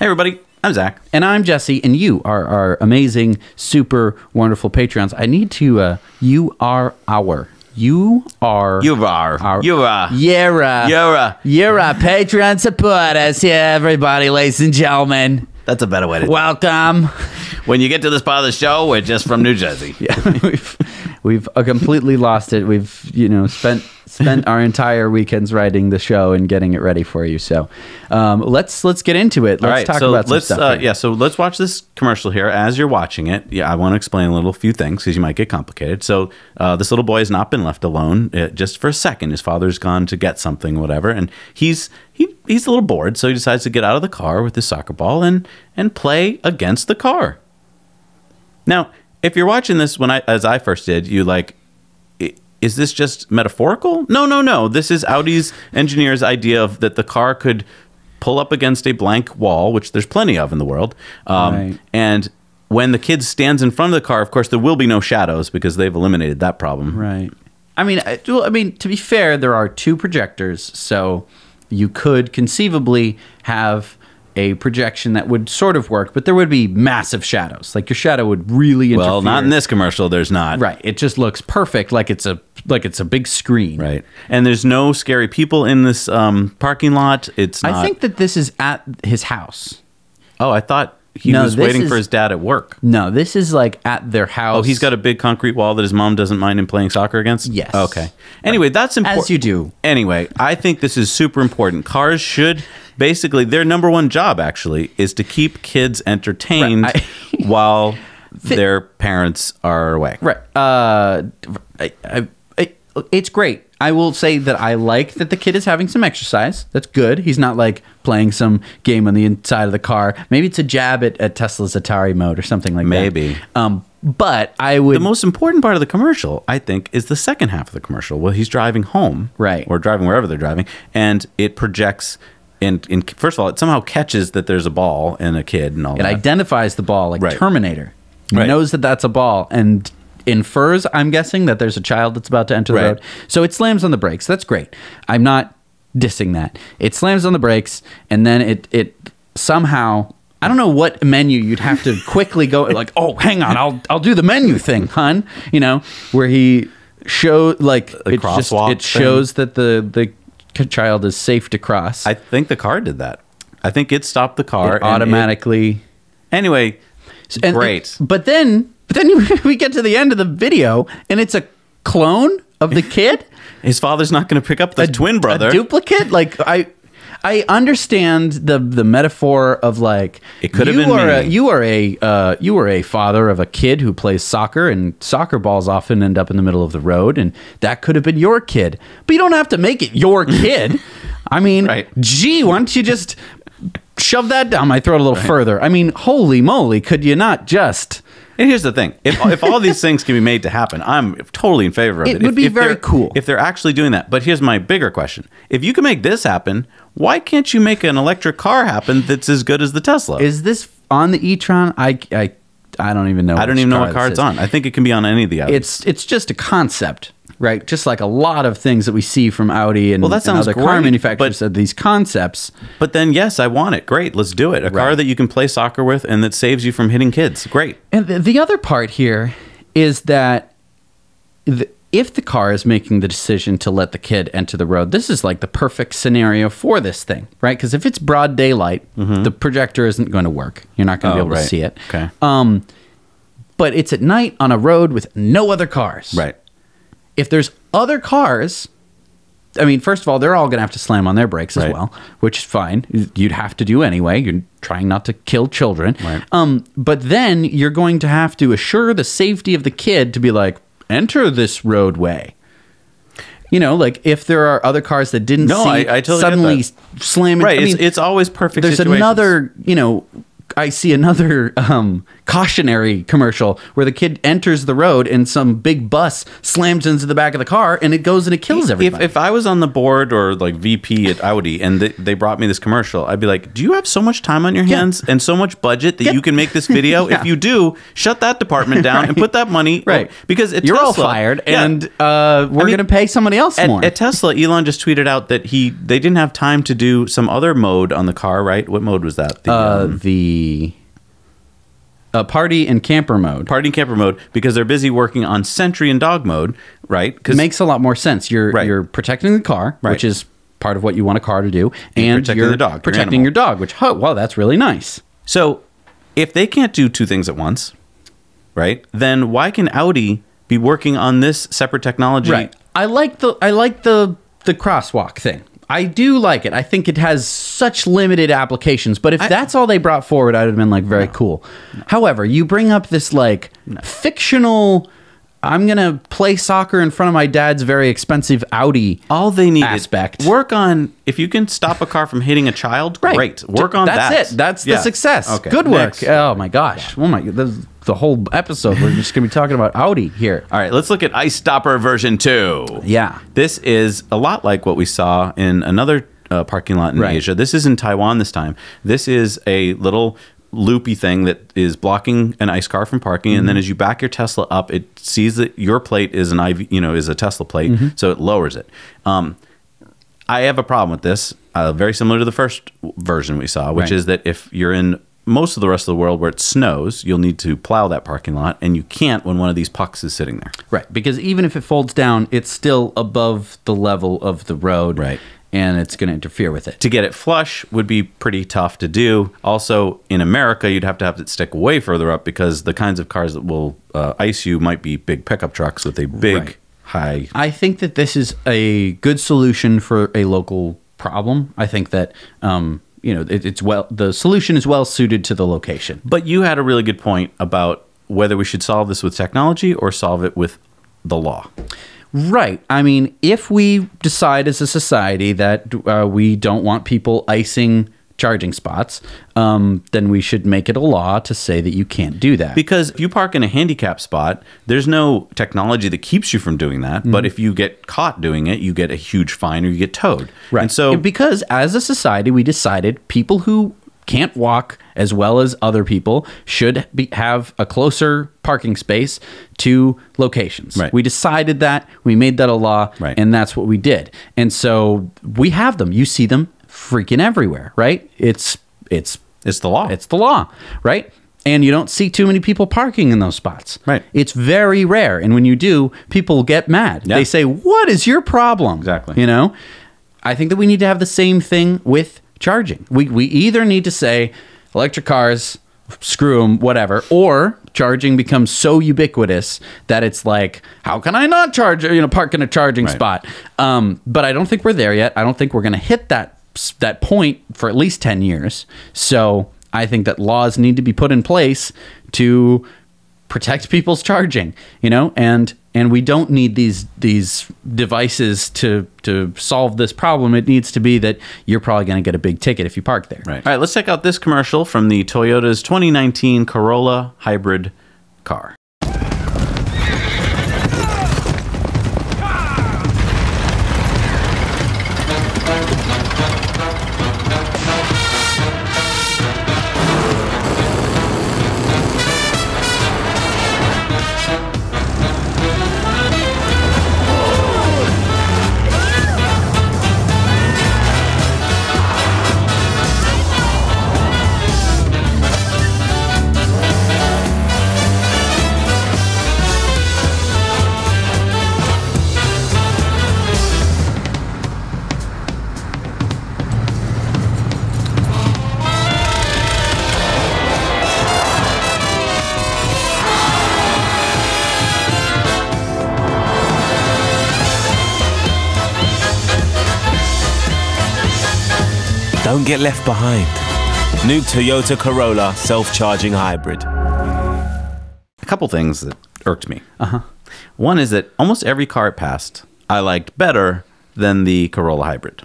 everybody, I'm Zach. And I'm Jesse, and you are our amazing, super wonderful Patreons. I need to, you are our Patreon supporters. Yeah, everybody, ladies and gentlemen. That's a better way to welcome. When you get to this part of the show, we're just from New Jersey. Yeah, we've completely lost it. We've spent our entire weekends writing the show and getting it ready for you. So let's get into it. Let's talk about some stuff. So let's watch this commercial here. As you're watching it, I want to explain a few things because you might get complicated. So this little boy has not been left alone just for a second. His father's gone to get something, whatever, and he's a little bored, so he decides to get out of the car with his soccer ball and play against the car. Now, if you're watching this as I first did, you like, is this just metaphorical? No. This is Audi's engineer's idea of that the car could pull up against a blank wall, which there's plenty of in the world. Right. And when the kid stands in front of the car, of course, there will be no shadows because they've eliminated that problem. Right. I mean, to be fair, there are two projectors, so you could conceivably have a projection that would sort of work, but there would be massive shadows. Like your shadow would really interfere. Well, not in this commercial. There's not. Right. It just looks perfect, like it's a big screen. Right. And there's no scary people in this parking lot. It's not. I think that this is at his house. Oh, I thought he was waiting for his dad at work. No, this is like at their house. Oh, he's got a big concrete wall that his mom doesn't mind him playing soccer against? Yes. Okay. Anyway, that's important. As you do. Anyway, I think this is super important. Cars should, basically, their number one job, actually, is to keep kids entertained while their parents are away. Right. It's great. I will say that I like that the kid is having some exercise. That's good. He's not like playing some game on the inside of the car. Maybe it's a jab at Tesla's Atari mode or something like that. Maybe. But I would... The most important part of the commercial, I think, is the second half of the commercial. Well, he's driving home. Right. Or driving wherever they're driving. And it projects... And first of all, it somehow catches that there's a ball and a kid and all that. It identifies the ball like Terminator. It Right. knows that that's a ball and infers, I'm guessing, that there's a child that's about to enter the road. So it slams on the brakes. That's great. I'm not dissing that. It slams on the brakes and then it somehow... I don't know what menu you'd have to quickly go like, oh, hang on, I'll do the menu thing, hon. You know, where he shows like it shows that the child is safe to cross. I think the car did that. I think it stopped the car it automatically. Anyway, great. But then we get to the end of the video and it's a clone of the kid. His father's not going to pick up the twin brother. A duplicate? Like I understand the metaphor of like it could have been me. You are a father of a kid who plays soccer, and soccer balls often end up in the middle of the road, and that could have been your kid. But you don't have to make it your kid. I mean, gee, why don't you just shove that down my throat a little further? I mean, holy moly, could you not just... And here's the thing. If all these things can be made to happen, I'm totally in favor of it. It would be very cool. If they're actually doing that. But here's my bigger question. If you can make this happen, why can't you make an electric car happen that's as good as the Tesla? Is this on the e-tron? I don't even know. I don't even know what car it's on. I think it can be on any of the others. It's just a concept, right? Just like a lot of things that we see from Audi and, that sounds and other car manufacturers said these concepts. But then, yes, I want it. Great, let's do it. A car that you can play soccer with and that saves you from hitting kids. Great. And the other part here is that if the car is making the decision to let the kid enter the road, this is like the perfect scenario for this thing, right? Because if it's broad daylight, the projector isn't going to work. You're not going to be able to see it. Okay. But it's at night on a road with no other cars. Right. If there's other cars, I mean, first of all, they're all going to have to slam on their brakes as well, which is fine. You'd have to do anyway. You're trying not to kill children. Right. But then you're going to have to assure the safety of the kid to be like, enter this roadway. You know, like if there are other cars that didn't see I totally suddenly slam into, right. I mean, it's always perfect There's situations. another, I see another cautionary commercial where the kid enters the road and some big bus slams into the back of the car and it goes and it kills everybody. If I was on the board or like VP at Audi and they brought me this commercial, I'd be like, do you have so much time on your hands and so much budget that you can make this video? If you do, shut that department down and put that money because at you're Tesla, all fired and we're going to pay somebody else more. At Tesla, Elon just tweeted out that they didn't have time to do some other mode on the car, right? What mode was that? The party and camper mode. Party and camper mode, because they're busy working on Sentry and dog mode, right? It makes a lot more sense. You're protecting the car, which is part of what you want a car to do, and protecting the dog, protecting your dog, which, wow, that's really nice. So if they can't do two things at once, right, then why can Audi be working on this separate technology? Right. I like the crosswalk thing. I do like it. I think it has such limited applications, but if that's all they brought forward, I'd have been like, very cool. No. However, you bring up this like fictional, I'm going to play soccer in front of my dad's very expensive Audi. All they need aspect. Is work on, if you can stop a car from hitting a child, great. Work on that. That's it. That's the success. Okay. Good work. Next. Oh my gosh. Oh my, the whole episode, we're just going to be talking about Audi here. All right, let's look at Ice Stopper version 2. Yeah. This is a lot like what we saw in another parking lot in Asia. This is in Taiwan this time. This is a little loopy thing that is blocking an ICE car from parking, and then as you back your Tesla up, it sees that your plate is an is a Tesla plate, so it lowers it. I have a problem with this, very similar to the first version we saw, which is that if you're in most of the rest of the world where it snows, you'll need to plow that parking lot, and you can't when one of these pucks is sitting there. Right, because even if it folds down, it's still above the level of the road. Right. And it's going to interfere with it. To get it flush would be pretty tough to do. Also, in America, you'd have it stick way further up because the kinds of cars that will ice you might be big pickup trucks with a big, high... I think that this is a good solution for a local problem. I think that... the solution is well suited to the location. But you had a really good point about whether we should solve this with technology or solve it with the law. Right. I mean, if we decide as a society that we don't want people icing charging spots, then we should make it a law to say that you can't do that. Because if you park in a handicap spot, there's no technology that keeps you from doing that. But if you get caught doing it, you get a huge fine or you get towed. Right. And so, because as a society, we decided people who can't walk as well as other people should have a closer parking space to locations. Right. We decided that, we made that a law, and that's what we did. And so we have them. You see them freaking everywhere, right? It's the law. It's the law, right? And you don't see too many people parking in those spots. Right. It's very rare. And when you do, people get mad. Yeah. They say, "What is your problem?" Exactly. You know? I think that we need to have the same thing with charging. We either need to say electric cars, screw them, whatever, or charging becomes so ubiquitous that it's like, how can I not park in a charging spot? But I don't think we're there yet. I don't think we're going to hit that point for at least 10 years. So I think that laws need to be put in place to protect people's charging, and we don't need these devices to solve this problem. It needs to be that you're probably going to get a big ticket if you park there. Right. All right, let's check out this commercial from the Toyota's 2019 Corolla hybrid car. Don't get left behind. New Toyota Corolla self-charging hybrid. A couple things that irked me. One is that almost every car it passed, I liked better than the Corolla hybrid.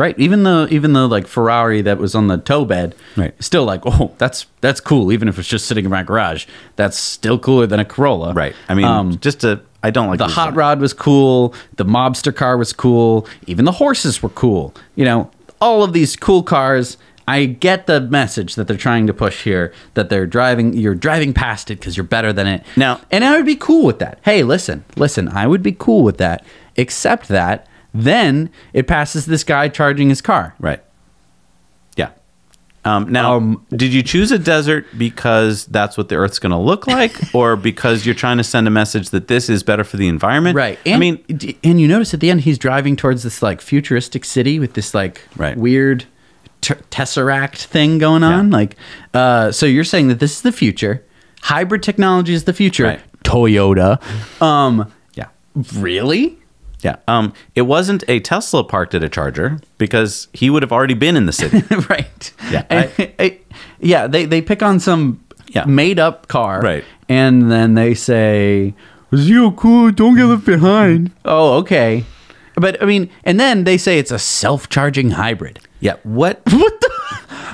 Right. Even the like Ferrari that was on the tow bed, Right. still like, oh, that's cool. Even if it's just sitting in my garage, that's still cooler than a Corolla. Right. I mean, I don't like The this hot design. rod was cool. The mobster car was cool. Even the horses were cool. You know, all of these cool cars. I get the message that they're trying to push here, that you're driving past it because you're better than it. Now- and I would be cool with that. Hey, listen, I would be cool with that, except that then it passes this guy charging his car. Right. Yeah. Now, did you choose a desert because that's what the Earth's going to look like, or because you're trying to send a message that this is better for the environment? Right. And, And you notice at the end, he's driving towards this like futuristic city with this like Right. weird tesseract thing going on. Yeah. Like, so you're saying that this is the future. Hybrid technology is the future. Right. Toyota. yeah. Really? Yeah. It wasn't a Tesla parked at a charger because he would have already been in the city. Right. Yeah. Yeah. They pick on some Yeah. made up car. Right. And then they say, "You cool, don't get left behind." Oh, okay. But I mean, and then they say it's a self-charging hybrid. Yeah. What? What the?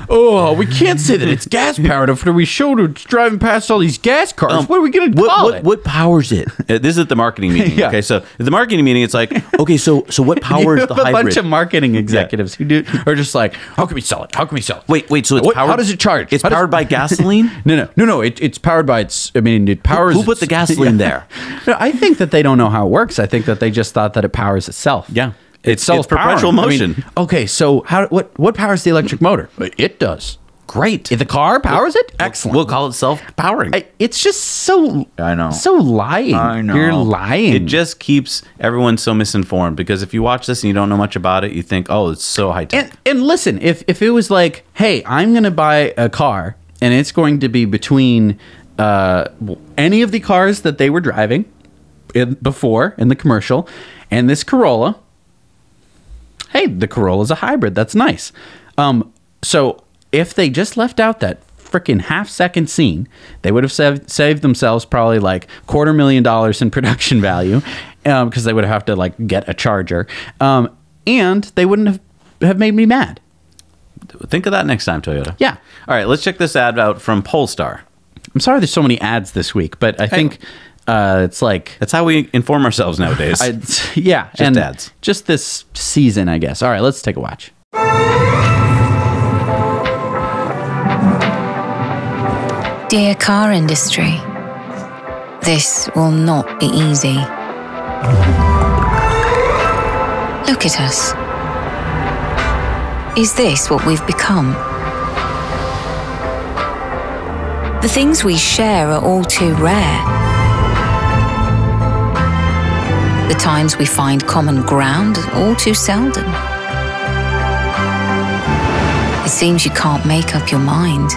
Oh, we can't say that it's gas powered after we showed it's driving past all these gas cars. What are we going to call it? What powers it? This is at the marketing meeting. Yeah. Okay, so at the marketing meeting, it's like, okay, so what You powers have the a hybrid? bunch of marketing executives who are just like, how can we sell it? How can we sell it? Wait, so it's powered? How does it charge? It's How does- powered by gasoline? No. It's powered by it powers. Who put the gasoline there? No, I think that they don't know how it works. I think that they just thought that it powers itself. Yeah. It It's self-powering. perpetual motion. I mean, okay, so what powers the electric motor? It does. Great. The car powers it? Excellent. We'll call it self-powering. It's just so I know. so lying. I know. You're lying. It just keeps everyone so misinformed because if you watch this and you don't know much about it, you think, oh, it's so high tech. and listen, if it was like, hey, I'm going to buy a car and it's going to be between any of the cars that they were driving before in the commercial and this Corolla. Hey, the Corolla's a hybrid. That's nice. So if they just left out that freaking half-second scene, they would have saved themselves probably like $250,000 in production value because they would have to like get a charger, and they wouldn't have made me mad. Think of that next time, Toyota. Yeah. All right, let's check this ad out from Polestar. I'm sorry there's so many ads this week, but I think it's like... That's how we inform ourselves nowadays. Yeah. Just ads. Just this season, I guess. All right, let's take a watch. Dear car industry, this will not be easy. Look at us. Is this what we've become? The things we share are all too rare. The times we find common ground are all too seldom. It seems you can't make up your mind.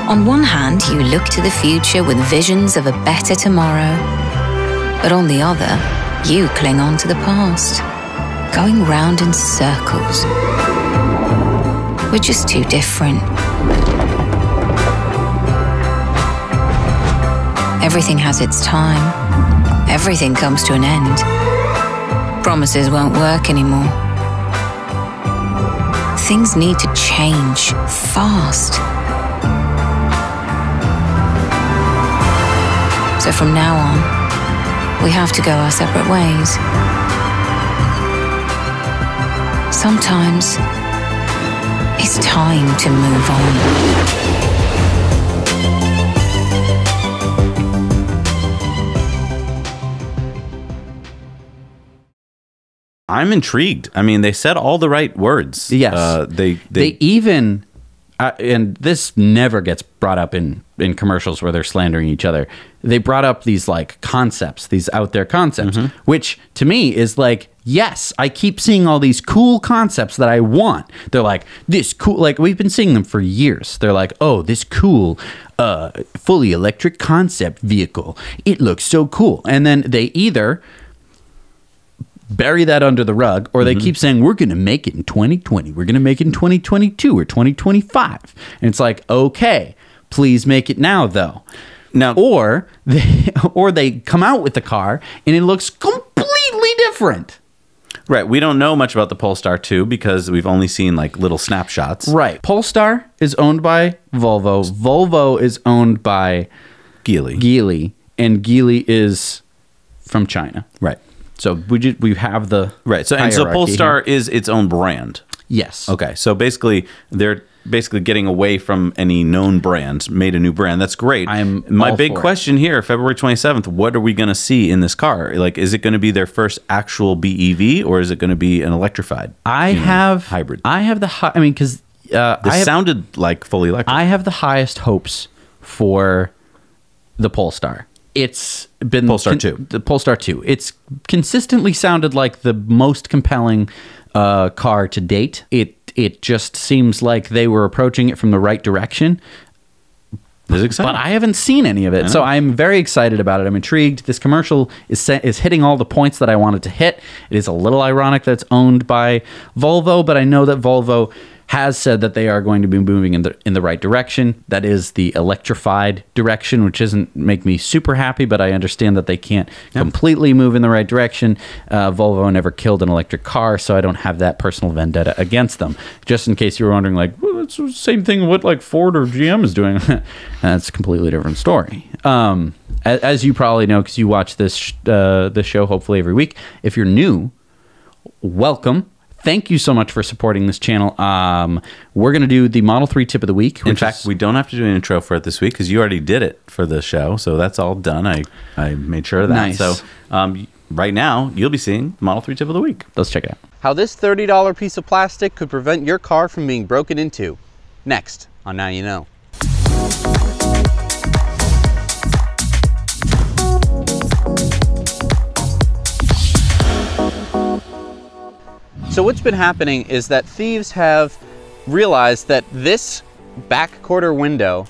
On one hand, you look to the future with visions of a better tomorrow. But on the other, you cling on to the past, going round in circles. We're just too different. Everything has its time. Everything comes to an end. Promises won't work anymore. Things need to change fast. So from now on, we have to go our separate ways. Sometimes, it's time to move on. I'm intrigued. I mean, they said all the right words. Yes. They even, and this never gets brought up in commercials where they're slandering each other. They brought up these like concepts, these out there concepts, which to me is like, yes, I keep seeing all these cool concepts that I want. They're like, this cool, like we've been seeing them for years. They're like, oh, this cool, fully electric concept vehicle. It looks so cool. And then they either bury that under the rug, or they keep saying, we're going to make it in 2020. We're going to make it in 2022 or 2025. And it's like, okay, please make it now, though. Now, Or they come out with the car and it looks completely different. Right. We don't know much about the Polestar 2 because we've only seen like little snapshots. Right. Polestar is owned by Volvo. Volvo is owned by Geely. And Geely is from China. Right. So we have the right. So Polestar is its own brand. Yes. Okay. So basically, they're getting away from any known brands, made a new brand. That's great. My big question here, February 27th, what are we going to see in this car? Like, is it going to be their first actual BEV, or is it going to be an electrified? Hybrid. I have because this sounded like fully electric. I have the highest hopes for the Polestar. It's been Polestar 2. The Polestar 2. It's consistently sounded like the most compelling car to date. It just seems like they were approaching it from the right direction. This is exciting. But I haven't seen any of it, so I'm very excited about it. I'm intrigued. This commercial is hitting all the points that I wanted to hit. It is a little ironic that it's owned by Volvo, but I know that Volvo has said that they are going to be moving in the right direction. That is the electrified direction, which doesn't make me super happy, but I understand that they can't completely move in the right direction. Volvo never killed an electric car, so I don't have that personal vendetta against them. Just in case you were wondering, like, well, it's the same thing what like Ford or GM is doing. That's a completely different story. As you probably know, because you watch this show hopefully every week. If you're new, welcome. Thank you so much for supporting this channel. We're going to do the Model 3 tip of the week. In fact, we don't have to do an intro for it this week because you already did it for the show. So that's all done. I made sure of that. Nice. So right now, you'll be seeing the Model 3 tip of the week. Let's check it out. How this $30 piece of plastic could prevent your car from being broken into. Next on Now You Know. So what's been happening is that thieves have realized that this back quarter window,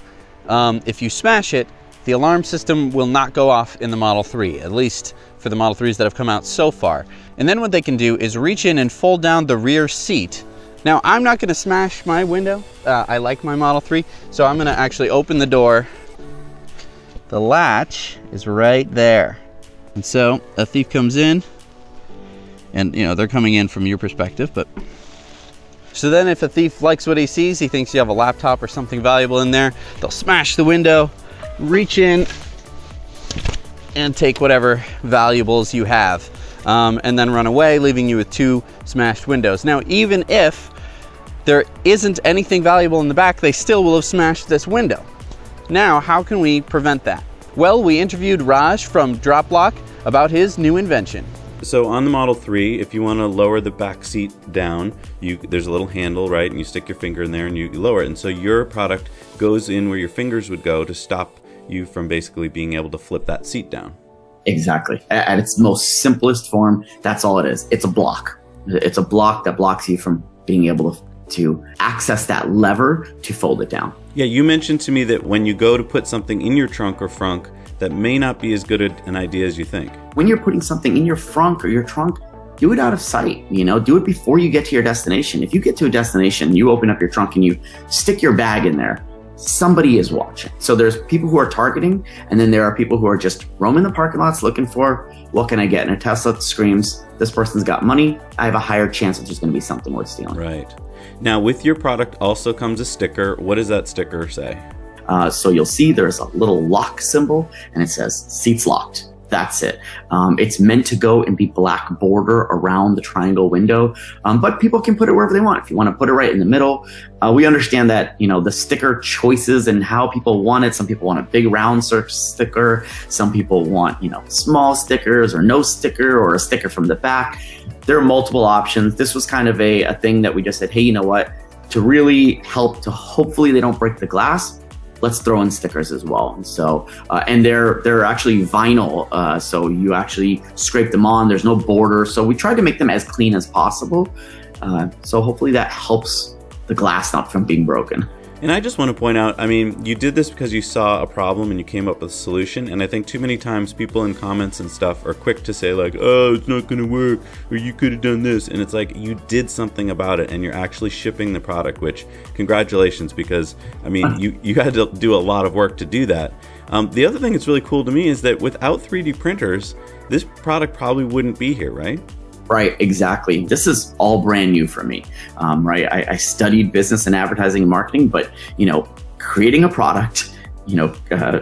if you smash it, the alarm system will not go off in the Model 3, at least for the Model 3s that have come out so far. And then what they can do is reach in and fold down the rear seat. Now, I'm not going to smash my window. I like my Model 3, so I'm going to actually open the door. The latch is right there. And so a thief comes in, and you know, they're coming in from your perspective, but so then if a thief likes what he sees, he thinks you have a laptop or something valuable in there, they'll smash the window, reach in and take whatever valuables you have, and then run away, leaving you with 2 smashed windows. Now, even if there isn't anything valuable in the back, they still will have smashed this window. Now, how can we prevent that? Well, we interviewed Raj from DropLock about his new invention. So on the Model 3, if you want to lower the back seat down, there's a little handle, right? And you stick your finger in there and you lower it. And so your product goes in where your fingers would go to stop you from basically being able to flip that seat down. Exactly. At its most simplest form, that's all it is. It's a block. It's a block that blocks you from being able to access that lever to fold it down. Yeah, you mentioned to me that when you go to put something in your trunk or frunk, that may not be as good an idea as you think. When you're putting something in your frunk or your trunk, do it out of sight, you know, do it before you get to your destination. If you get to a destination, you open up your trunk and you stick your bag in there, somebody is watching. So there's people who are targeting, and then there are people who are just roaming the parking lots looking for, what can I get? And a Tesla screams, this person's got money, I have a higher chance that there's gonna be something worth stealing. Right. Now with your product also comes a sticker. What does that sticker say? So you'll see there's a little lock symbol and it says seats locked. That's it. It's meant to go and be black border around the triangle window, but people can put it wherever they want. If you want to put it right in the middle, we understand that, you know, the sticker choices and how people want it. Some people want a big round sticker. Some people want, you know, small stickers or no sticker or a sticker from the back. There are multiple options. This was kind of a thing that we just said, hey, you know what, to really help to hopefully they don't break the glass, let's throw in stickers as well. And so, and they're actually vinyl, so you actually scrape them on. There's no border, so we tried to make them as clean as possible. So hopefully that helps the glass not from being broken. And I just want to point out, I mean, you did this because you saw a problem and you came up with a solution. And I think too many times people in comments and stuff are quick to say like, oh, it's not going to work, or you could have done this. And it's like, you did something about it and you're actually shipping the product, which congratulations, because I mean, you had to do a lot of work to do that. The other thing that's really cool to me is that without 3D printers, this product probably wouldn't be here, right? Right, exactly. This is all brand new for me, right? I studied business and advertising and marketing, but, creating a product,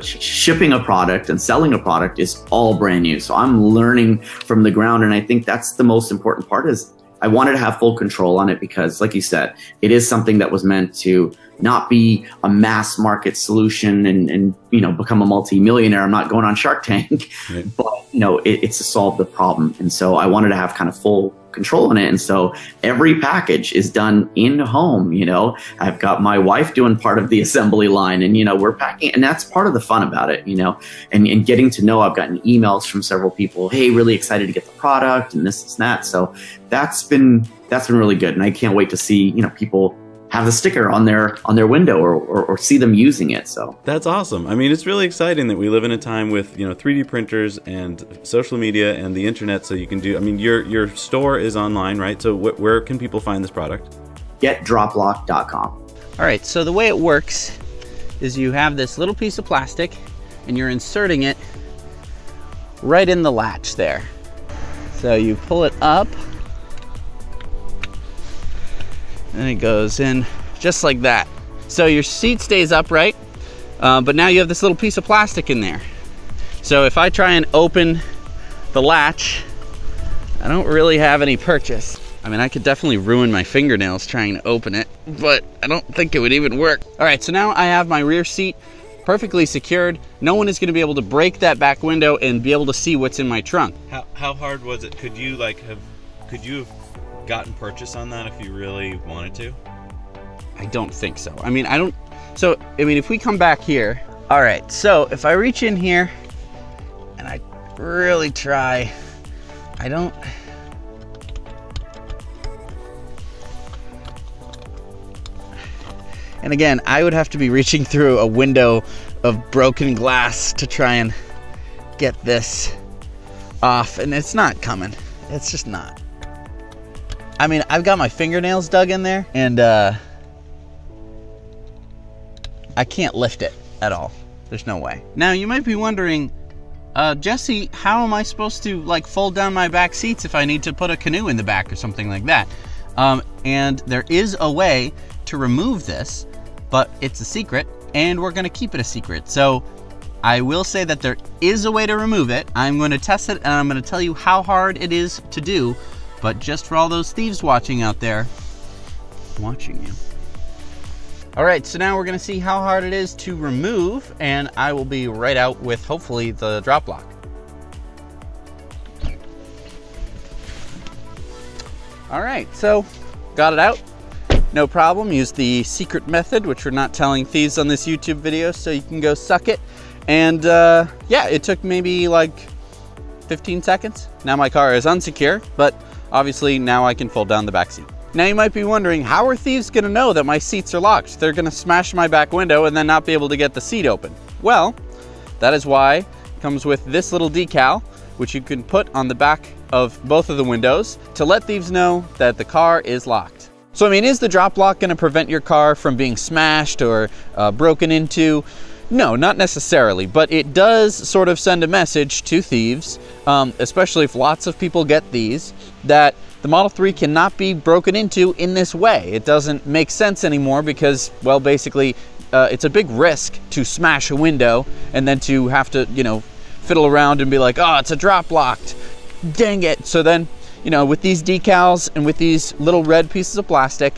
shipping a product and selling a product is all brand new. So I'm learning from the ground. And I think that's the most important part is I wanted to have full control on it because, like you said, it is something that was meant to not be a mass market solution and become a multi-millionaire. I'm not going on Shark Tank, right. But, it's to solve the problem. And so I wanted to have kind of full control on it. And so every package is done in home. I've got my wife doing part of the assembly line and, we're packing, and that's part of the fun about it, and getting to know, I've gotten emails from several people, hey, really excited to get the product and this and that. So that's been really good. And I can't wait to see, people have the sticker on their window or see them using it. So that's awesome. I mean, it's really exciting that we live in a time with 3D printers and social media and the internet. So you can do. I mean, your store is online, right? So where can people find this product? GetDropLock.com. All right. So the way it works is you have this little piece of plastic, and you're inserting it right in the latch there. So you pull it up. And it goes in just like that. So your seat stays upright, but now you have this little piece of plastic in there. So if I try and open the latch, I don't really have any purchase. I mean, I could definitely ruin my fingernails trying to open it, but I don't think it would even work. All right, so now I have my rear seat perfectly secured. No one is gonna be able to break that back window and be able to see what's in my trunk. How hard was it? Could you have gotten purchase on that if you really wanted to? I don't think so. I mean, if we come back here, all right, so if I reach in here and I really try, and again, I would have to be reaching through a window of broken glass to try and get this off, and it's not coming. It's just not. I mean, I've got my fingernails dug in there, and I can't lift it at all. There's no way. Now, you might be wondering, Jesse, how am I supposed to fold down my back seats if I need to put a canoe in the back or something like that? And there is a way to remove this, but it's a secret, and we're gonna keep it a secret. So I will say that there is a way to remove it. I'm gonna test it, and I'm gonna tell you how hard it is to do. But just for all those thieves watching out there, watching you. All right, so now we're gonna see how hard it is to remove, and I will be right out with hopefully the drop lock. All right, so got it out. No problem, use the secret method, which we're not telling thieves on this YouTube video, so you can go suck it. And yeah, it took maybe 15 seconds. Now my car is unsecure, but obviously now I can fold down the back seat. Now you might be wondering, how are thieves gonna know that my seats are locked? They're gonna smash my back window and then not be able to get the seat open. Well, that is why it comes with this little decal, which you can put on the back of both of the windows to let thieves know that the car is locked. So I mean, is the drop lock gonna prevent your car from being smashed or broken into? No, not necessarily, but it does sort of send a message to thieves, especially if lots of people get these, that the Model 3 cannot be broken into in this way. It doesn't make sense anymore because, well, basically, it's a big risk to smash a window and then to have to, fiddle around and be like, oh, it's a drop locked, dang it. So then, with these decals and with these little red pieces of plastic,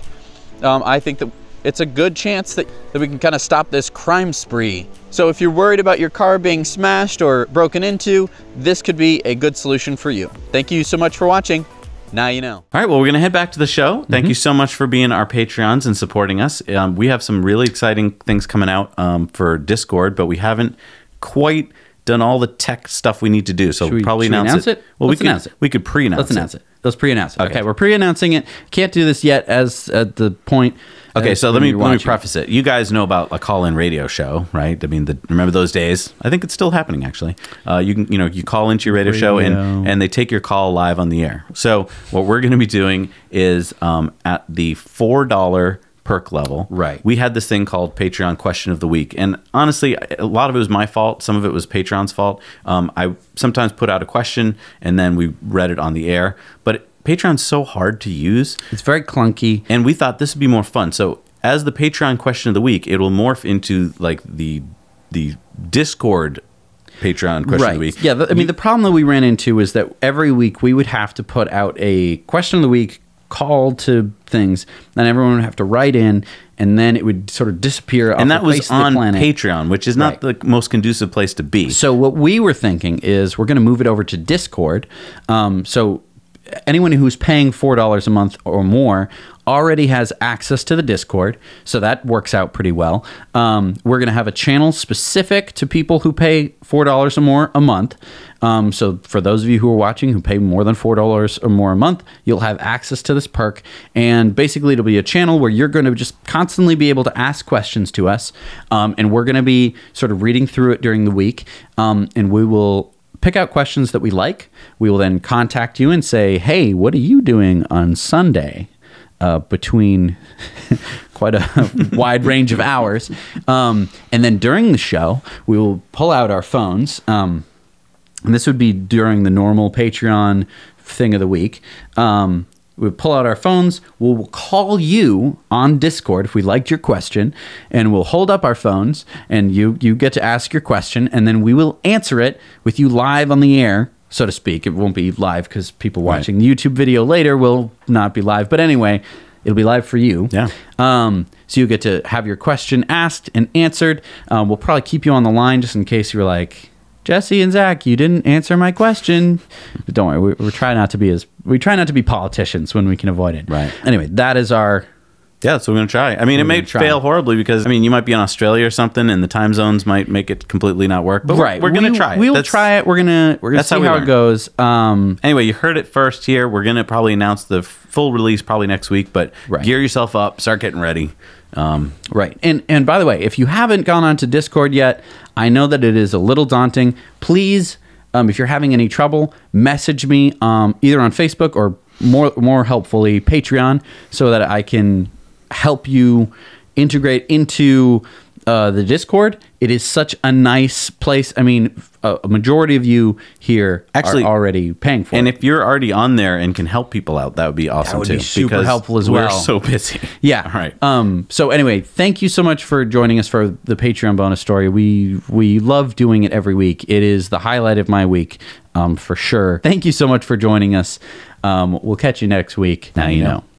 I think that it's a good chance that we can kind of stop this crime spree. So if you're worried about your car being smashed or broken into, this could be a good solution for you. Thank you so much for watching. Now you know. All right, well, we're going to head back to the show. Thank you so much for being our Patreons and supporting us. We have some really exciting things coming out for Discord, but we haven't quite done all the tech stuff we need to do. So should we probably announce it. Well, announce it. We could pre-announce it. Let's announce it. Let's pre-announce it. Okay, we're pre-announcing it. Can't do this yet as at the point. Okay, so let me preface it. You guys know about a call-in radio show, right? I mean, remember those days? I think it's still happening, actually. You call into your radio show and they take your call live on the air. So what we're going to be doing is at the $4 perk level. Right. We had this thing called Patreon Question of the Week. And honestly, a lot of it was my fault. Some of it was Patreon's fault. I sometimes put out a question and then we read it on the air. But Patreon's so hard to use. It's very clunky. And we thought this would be more fun. So as the Patreon question of the week, it will morph into like the Discord Patreon question of the week. Yeah, I mean, the problem that we ran into is that every week we would have to put out a question of the week, call to things, and everyone would have to write in, and then it would sort of disappear off and that the face was of the on planet. Patreon, which is not the most conducive place to be. So what we were thinking is we're going to move it over to Discord. So anyone who's paying $4 a month or more already has access to the Discord, so that works out pretty well. We're going to have a channel specific to people who pay $4 or more a month. So for those of you who are watching who pay more than $4 or more a month, you'll have access to this perk. And basically, it'll be a channel where you're going to just constantly be able to ask questions to us. And we're going to be sort of reading through it during the week. And we will pick out questions that we like. We will then contact you and say, hey, what are you doing on Sunday? Between quite a wide range of hours. And then during the show, we will pull out our phones. And this would be during the normal Patreon thing of the week. We'll pull out our phones. We'll call you on Discord if we liked your question. And we'll hold up our phones. And you get to ask your question. And then we will answer it with you live on the air, so to speak. It won't be live because people watching the YouTube video later will not be live. But anyway, it'll be live for you. Yeah. So you get to have your question asked and answered. We'll probably keep you on the line just in case you're like, Jesse and Zach, you didn't answer my question. But don't worry, we try not to be politicians when we can avoid it. Right. Anyway, that is our. Yeah, that's what we're going to try. I mean, it may fail horribly because, I mean, you might be in Australia or something and the time zones might make it completely not work. But we're going to try it. We'll try it. We're going to see how it goes. Anyway, you heard it first here. We're going to probably announce the full release probably next week, but gear yourself up, start getting ready. Right. And by the way, if you haven't gone onto Discord yet, I know that it is a little daunting. Please, if you're having any trouble, message me either on Facebook or more helpfully Patreon so that I can help you integrate into the Discord. It is such a nice place. I mean, a majority of you here are already paying for it. And if you're already on there and can help people out, that would be awesome too. That would be super helpful as well. We're so busy. Yeah. All right. So anyway, thank you so much for joining us for the Patreon bonus story. We love doing it every week. It is the highlight of my week, for sure. Thank you so much for joining us. We'll catch you next week. Now you know.